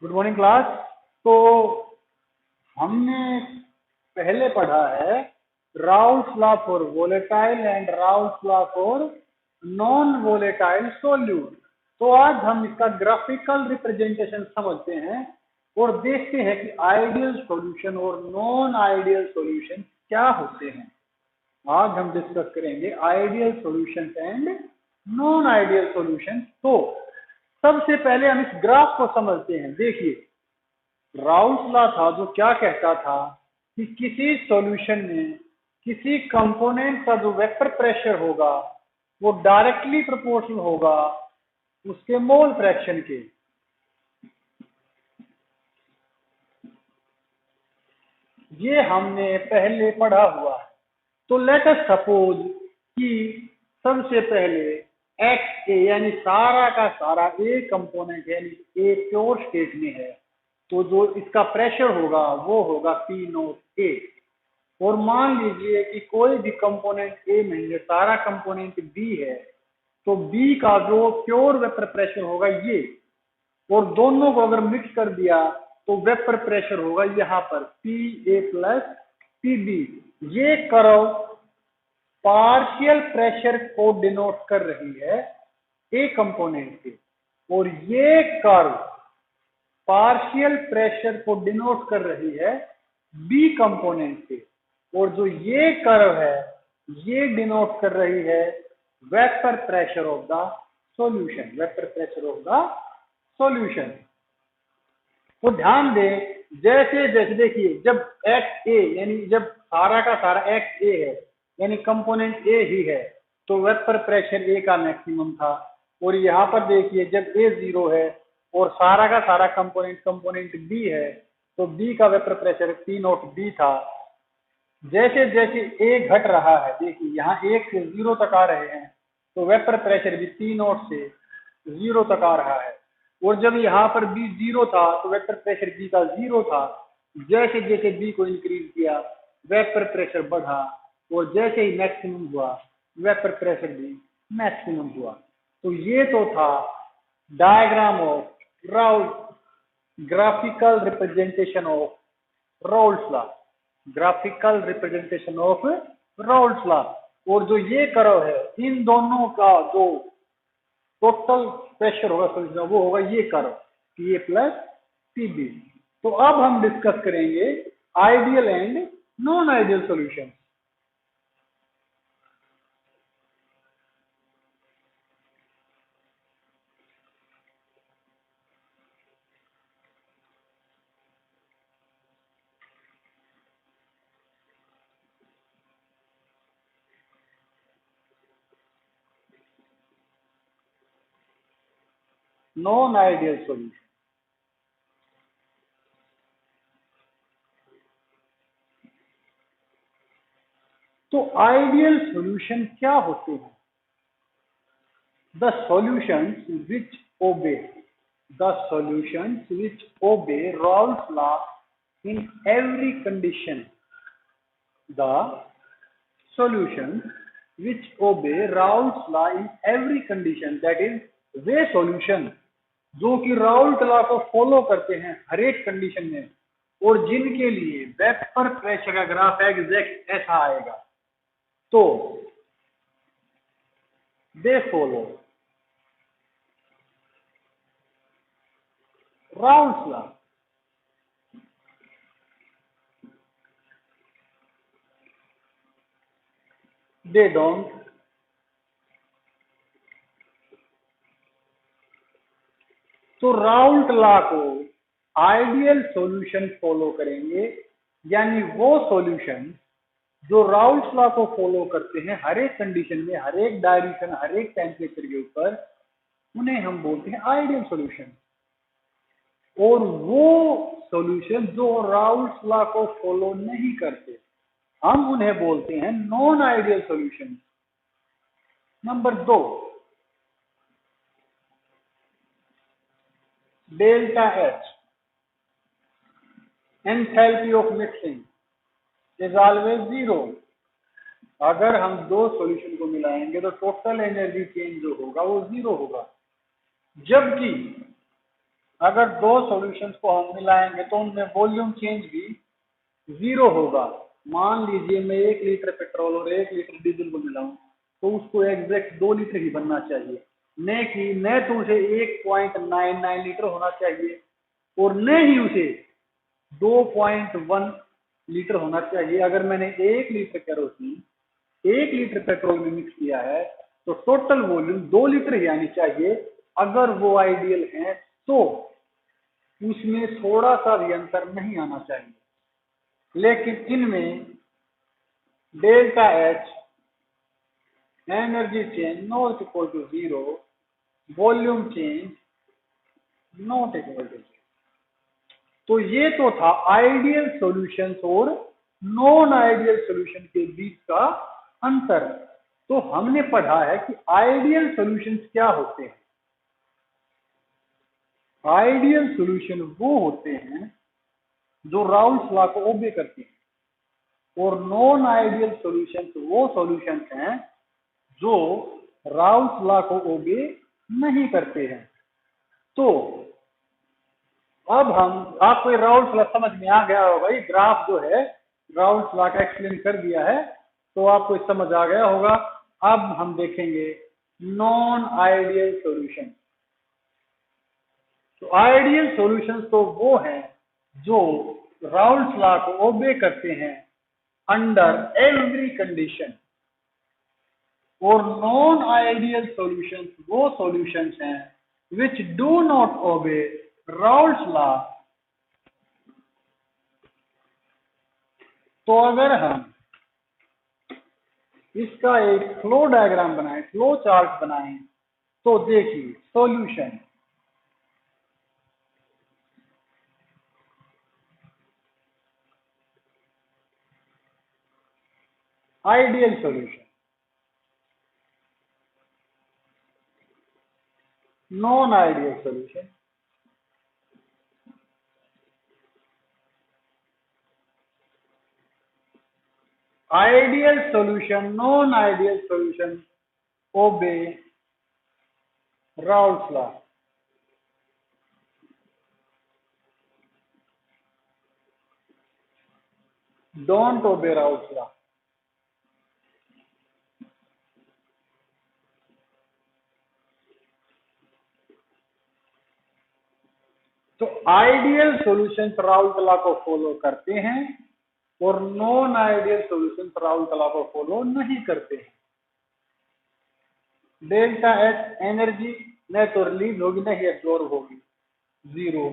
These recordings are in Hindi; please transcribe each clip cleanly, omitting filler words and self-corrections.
Good morning class. तो हमने पहले पढ़ा है Raoult's law for volatile and Raoult's law for non volatile solute. तो आज हम इसका ग्राफिकल रिप्रेजेंटेशन समझते हैं और देखते हैं कि आइडियल सॉल्यूशन और नॉन आइडियल सॉल्यूशन क्या होते हैं। आज हम डिस्कस करेंगे ideal solution and non ideal solution. तो सबसे पहले हम इस ग्राफ को समझते हैं। देखिए, राउल्स लॉ था जो क्या कहता था कि किसी सॉल्यूशन में किसी कंपोनेंट का जो वेक्टर प्रेशर होगा वो डायरेक्टली प्रोपोर्शनल होगा उसके मोल फ्रैक्शन के। ये हमने पहले पढ़ा हुआ है। तो लेट अस सपोज कि सबसे पहले एक्स ए यानी सारा का सारा ए कंपोनेंट यानी ए प्योर स्टेट में है, तो जो इसका प्रेशर होगा वो होगा पी नोट ए। और मान लीजिए कि कोई भी कंपोनेंट ए में ये सारा कंपोनेंट बी है, तो बी का जो प्योर वेपर प्रेशर होगा ये, और दोनों को अगर मिक्स कर दिया तो वेपर प्रेशर होगा यहाँ पर P A plus P B. ये कर्व पार्शियल प्रेशर को डिनोट कर रही है ए कंपोनेंट के, और ये कर्व पार्शियल प्रेशर को डिनोट कर रही है बी कंपोनेंट के, और जो ये कर्व है ये डिनोट कर रही है vapour pressure of the solution, vapour pressure of the solution. तो ध्यान दें, जैसे जैसे देखिए, जब एक्स ए यानी जब सारा का सारा एक्स ए है यानी कंपोनेंट ए ही है, तो वेपर प्रेशर ए का मैक्सिमम था। और यहाँ पर देखिए, जब ए 0 है और सारा का सारा कंपोनेंट बी है, तो बी का vapour pressure P naught B था। जैसे जैसे ए घट रहा है, देखिए यहाँ 1 से 0 तक आ रहे हैं, तो वेपर प्रेशर भी पी नोट से 0 तक आ रहा है। और जब यहाँ पर बी 0 था तो वेपर प्रेशर बी का 0 था। जैसे जैसे बी को इंक्रीज किया वेपर प्रेशर बढ़ा, और जैसे ही मैक्सिमम हुआ वेपर प्रेशर भी मैक्सिमम हुआ। तो ये तो था diagram of graphical representation of Raoult's law, graphical representation of Raoult's law. और जो ये कर्व है, इन दोनों का जो टोटल प्रेशर होगा सॉल्यूशन, वो होगा ये curve P A plus P B. तो अब हम डिस्कस करेंगे ideal and non ideal solution. Non ideal solution, तो आइडियल सॉल्यूशन क्या होते हैं? द सॉल्यूशंस विच ओबे Raoult's law in every condition. The solutions which obey Raoult's law in every condition, that is way solution जो कि राउल्ट लॉ को फॉलो करते हैं हर एक कंडीशन में, और जिनके लिए वेपर प्रेशर का ग्राफ एग्जैक्ट ऐसा आएगा, तो they follow Raoult's law. They don't. तो राउल्ट लॉ को आइडियल सॉल्यूशन फॉलो करेंगे, यानी वो सॉल्यूशन जो राउल्ट लॉ को फॉलो करते हैं हर एक कंडीशन में, हर एक डायरेक्शन, हर एक टेम्परेचर के ऊपर, उन्हें हम बोलते हैं आइडियल सॉल्यूशन। और वो सॉल्यूशन जो राउल्ट लॉ को फॉलो नहीं करते, हम उन्हें बोलते हैं non ideal solution. Number 2, delta H, enthalpy of mixing is always 0। अगर हम दो सॉल्यूशन को मिलाएंगे तो टोटल एनर्जी चेंज जो होगा वो 0 होगा। जबकि अगर दो सॉल्यूशंस को हम मिलाएंगे तो उनमें वॉल्यूम चेंज भी जीरो होगा। मान लीजिए मैं 1 लीटर पेट्रोल और 1 लीटर डीजल को मिलाऊं तो उसको एग्जैक्ट 2 लीटर ही बनना चाहिए, न तो उसे 1.99 लीटर होना चाहिए और न ही उसे 2.1 लीटर होना चाहिए। अगर मैंने 1 लीटर केरोसिन 1 लीटर पेट्रोल में मिक्स किया है तो टोटल वॉल्यूम 2 लीटर ही आनी चाहिए। अगर वो आइडियल है तो उसमें थोड़ा सा भी अंतर नहीं आना चाहिए। लेकिन इनमें delta H energy change not equal to zero, volume change not equal to zero. तो ये तो था आइडियल सॉल्यूशंस और नॉन आइडियल सॉल्यूशन के बीच का अंतर। तो हमने पढ़ा है कि आइडियल सॉल्यूशंस क्या होते हैं। आइडियल सॉल्यूशन वो होते हैं जो राउल्स लॉ को ओबे करते हैं और नॉन आइडियल सॉल्यूशंस वो सॉल्यूशंस हैं जो राउल्स लॉ को ओबे नहीं करते हैं। तो अब हम आपको ये राउल्स लॉ समझ में आ गया होगा। ये ग्राफ जो है राउल्स लॉ का एक्सप्लेन कर दिया है तो आपको समझ आ गया होगा। अब हम देखेंगे नॉन आइडियल सॉल्यूशन। तो आइडियल सॉल्यूशंस तो वो हैं जो राउल्स लॉ को ओबे करते हैं अंडर एवरी कंडीशन, और नॉन आइडियल सॉल्यूशंस वो सॉल्यूशंस हैं which do not obey Raoult's law. तो अगर हम इसका एक फ्लो डायग्राम बनाएं, फ्लो चार्ट बनाएं, तो देखिए solution ideal solution, non ideal solution, ideal solution, non ideal solution obey Raoult's law, don't obey Raoult's law. तो आइडियल सॉल्यूशन राउल्स लॉ को फॉलो करते हैं और non ideal solution Raoult's law को फॉलो नहीं करते हैं। डेल्टा एच एनर्जी न तो रिलीज होगी न ही एब्जॉर्ब होगी, जीरो।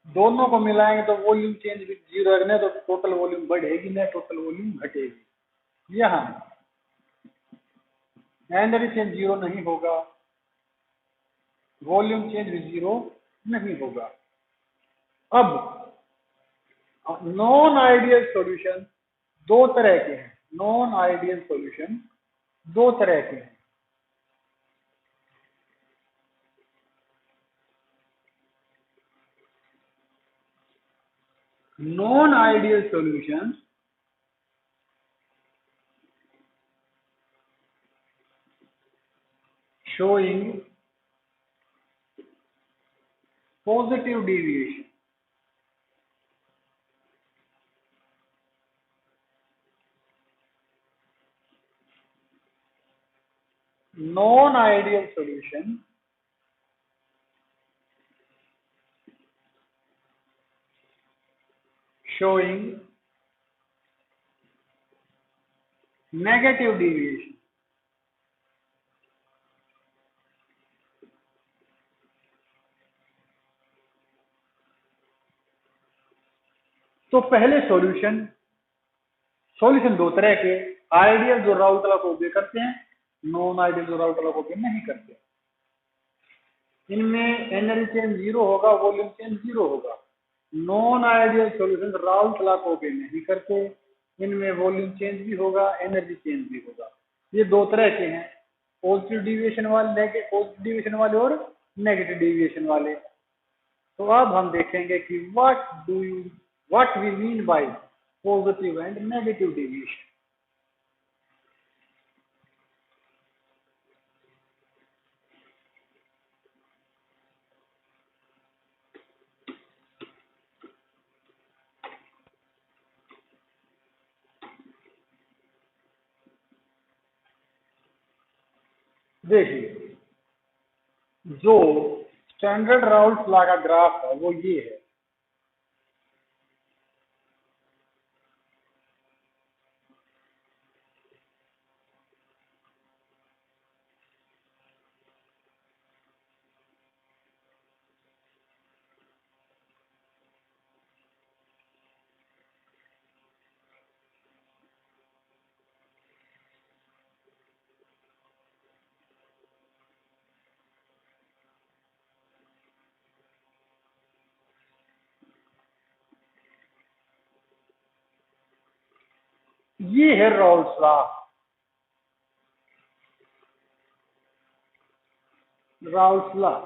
दोनों को मिलाएंगे तो वॉल्यूम चेंज भी जीरो है, न तो टोटल वॉल्यूम बढ़ेगी न टोटल वॉल्यूम घटेगी। यहाँ एनर्जी चेंज जीरो नहीं होगा, वॉल्यूम चेंज भी जीरो नहीं होगा। अब नॉन आइडियल सॉल्यूशन दो तरह के हैं। नॉन आइडियल सॉल्यूशन दो तरह के हैं। Non ideal solution showing positive deviation, non-ideal solution showing negative deviation। तो पहले सॉल्यूशन दो तरह के, आइडियल जो राउल्ट लॉ को ओबे करते हैं, नॉन आइडियल जो राउल्ट लॉ को ओबे नहीं करते। इनमें एनर्जी चेंज जीरो होगा, वॉल्यूम चेंज जीरो होगा। Non ideal solution Raoult law को ओबे नहीं करते, इनमें वॉल्यूम चेंज भी होगा, एनर्जी चेंज भी होगा। ये दो तरह के हैं, पॉजिटिव डिविएशन वाले, पॉजिटिव डिविएशन वाले और नेगेटिव डिविएशन वाले। तो अब हम देखेंगे कि what we mean by positive and negative deviation. देखिए, जो स्टैंडर्ड राउल्स लॉ का ग्राफ है वो ये है। ये है राउल्स लॉ। राउल्स लॉ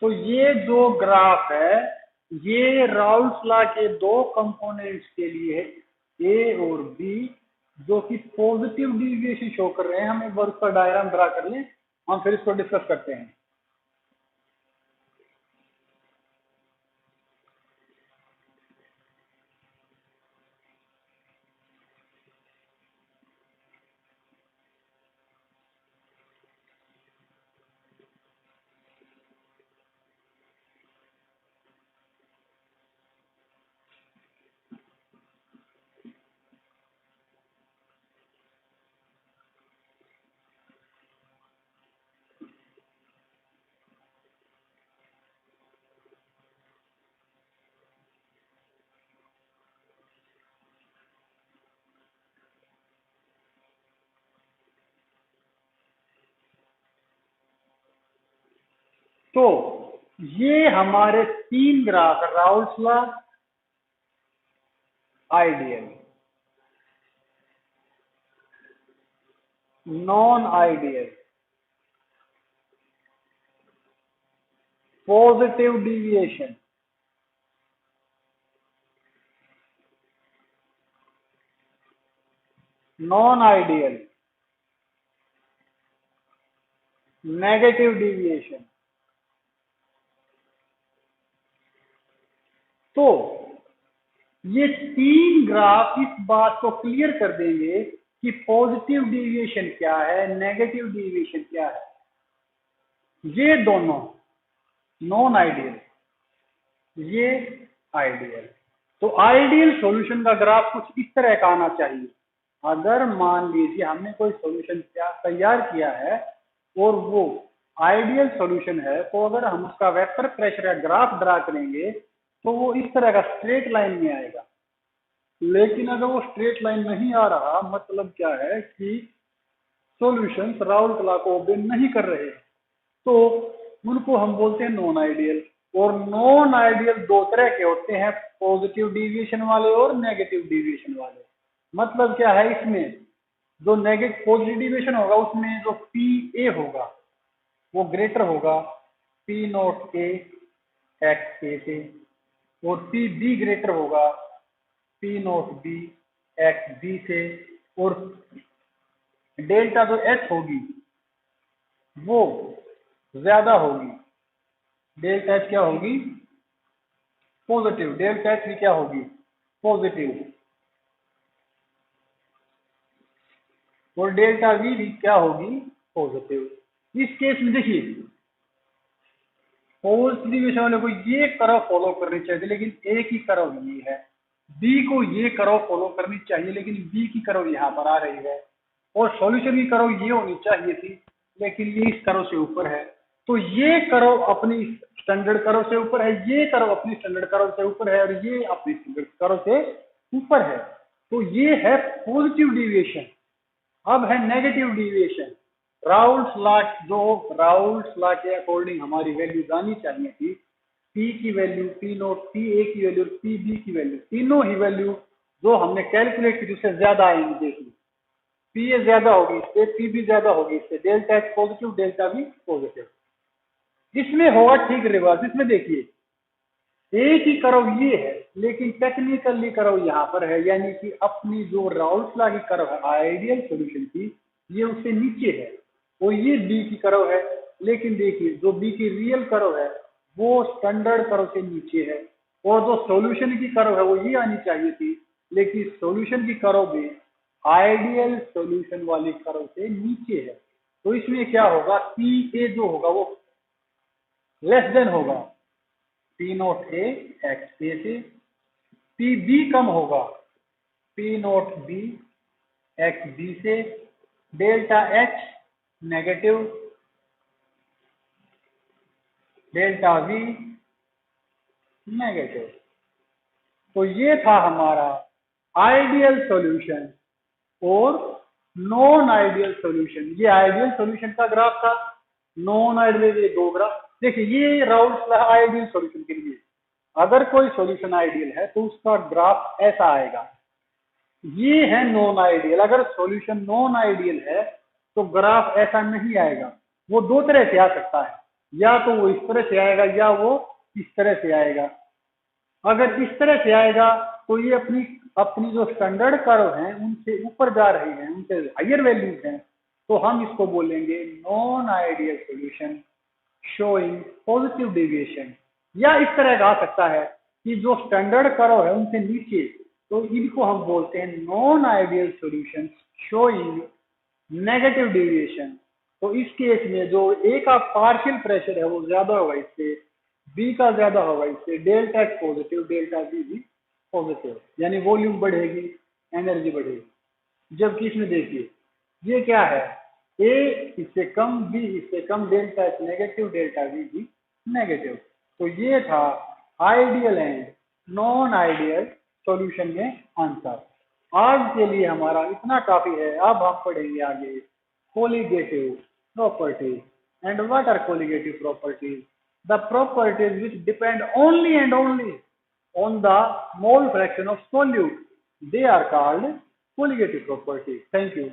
तो ये जो ग्राफ है ये राउल्स लॉ के दो कंपोनेंट्स के लिए है, ए और बी, जो कि पॉजिटिव डिविएशन शो कर रहे हैं। हम एक बार उसका डायग्राम ड्रा कर लें, हम फिर इसको डिस्कस करते हैं। तो ये हमारे तीन graph, Raoult's law, ideal, non ideal, positive deviation, non ideal, negative deviation. तो ये तीन ग्राफ इस बात को क्लियर कर देंगे कि पॉजिटिव डिविएशन क्या है, नेगेटिव डिविएशन क्या है। ये दोनों नॉन आइडियल, ये आइडियल। तो आइडियल सॉल्यूशन का ग्राफ कुछ इस तरह का आना चाहिए। अगर मान लीजिए हमने कोई सॉल्यूशन तैयार किया है और वो आइडियल सॉल्यूशन है, तो अगर हम उसका वेक्टर प्रेशर का ग्राफ ड्रा करेंगे तो वो इस तरह का स्ट्रेट लाइन में आएगा। लेकिन अगर वो स्ट्रेट लाइन नहीं आ रहा, मतलब क्या है कि सॉल्यूशन राउल्ट लॉ को ओबे नहीं कर रहे, तो उनको हम बोलते हैं नॉन आइडियल। और नॉन आइडियल दो तरह के होते हैं, पॉजिटिव डिविएशन वाले और नेगेटिव डिविएशन वाले। मतलब क्या है, इसमें जो नेगेटिव पॉजिटिव डिविएशन होगा उसमें जो पी ए होगा वो ग्रेटर होगा P naught A x A से, और पी बी ग्रेटर होगा P naught B x B से, और डेल्टा जो एच होगी वो ज्यादा होगी। डेल्टा एच क्या होगी, पॉजिटिव। डेल्टा एच भी क्या होगी, पॉजिटिव। और डेल्टा वी भी क्या होगी, पॉजिटिव। इस केस में देखिए पॉजिटिव वाले को ये कर्व फॉलो करनी चाहिए, लेकिन एक ही कर्व ये है। बी को ये कर्व फॉलो करनी चाहिए, लेकिन बी की कर्व यहाँ पर आ रही है, और सॉल्यूशन की कर्व ये होनी चाहिए थी, लेकिन ये इस कर्व से ऊपर है। तो ये कर्व अपनी स्टैंडर्ड कर्व से ऊपर है, ये कर्व अपनी स्टैंडर्ड कर्व से ऊपर है, और ये अपनी स्टैंडर्ड कर्व से ऊपर है। तो ये है पॉजिटिव डिविएशन। अब है नेगेटिव डिविएशन। राउल्स लॉ, जो राउल्स लॉ के अकॉर्डिंग हमारी वैल्यू आनी चाहिए थी, पी की value, P note, P A की वैल्यू, पी बी की वैल्यू, तीनों ही वैल्यू जो हमने कैलकुलेट की उससे ज्यादा आएंगी। देखिए, पी ए ज्यादा होगी इससे, पी बी ज्यादा होगी इससे, delta H positive, delta B positive. इसमें होगा ठीक रिवर्स। इसमें देखिए, ए की कर्व ये है, लेकिन टेक्निकली कर्व यहाँ पर है, यानी कि अपनी जो राउल्स लॉ की कर्व है आइडियल सॉल्यूशन की, ये उससे नीचे है, और ये बी की कर्व है। लेकिन देखिए, जो बी की रियल कर्व है वो स्टैंडर्ड कर्व से नीचे है, और जो सॉल्यूशन की कर्व है वो ये आनी चाहिए थी, लेकिन सॉल्यूशन की कर्व भी आइडियल सॉल्यूशन वाली कर्व से नीचे है। तो इसमें क्या होगा, पी ए जो होगा वो लेस देन होगा P naught A x A से, पी बी कम होगा P naught B x B से, delta H negative, delta V negative. तो ये था हमारा आइडियल सॉल्यूशन और नॉन आइडियल सॉल्यूशन। ये आइडियल सॉल्यूशन का ग्राफ था, नॉन आइडियल ये दो ग्राफ। देखिए, ये राउल्स लॉ आइडियल सॉल्यूशन के लिए, अगर कोई सॉल्यूशन आइडियल है तो उसका ग्राफ ऐसा आएगा। ये है नॉन आइडियल। अगर सॉल्यूशन नॉन आइडियल है तो ग्राफ ऐसा नहीं आएगा। वो दो तरह से आ सकता है, या तो वो इस तरह से आएगा या वो इस तरह से आएगा। अगर इस तरह से आएगा तो ये अपनी अपनी जो स्टैंडर्ड कर्व हैं उनसे ऊपर जा रही हैं, उनसे हायर वैल्यूज हैं, तो हम इसको बोलेंगे non ideal solution showing positive deviation. या इस तरह का आ सकता है कि जो स्टैंडर्ड कर्व है उनसे नीचे, तो इनको हम बोलते हैं non ideal solution showing negative deviation. तो इस केस में जो ए का पार्शियल प्रेशर है वो ज्यादा होगा इससे, बी का ज्यादा होगा इससे, delta H positive, delta B भी पॉजिटिव, यानी वॉल्यूम बढ़ेगी, एनर्जी बढ़ेगी। जबकि इसमें देखिए, ये क्या है, ए इससे कम, बी इससे कम, delta H negative, delta B भी नेगेटिव। तो ये था ideal and non ideal solution में आंसर। आज के लिए हमारा इतना काफी है। अब हम पढ़ेंगे आगे colligative properties. And what are colligative properties? The properties which depend only and only on the mole fraction of solute, they are called colligative properties. Thank you.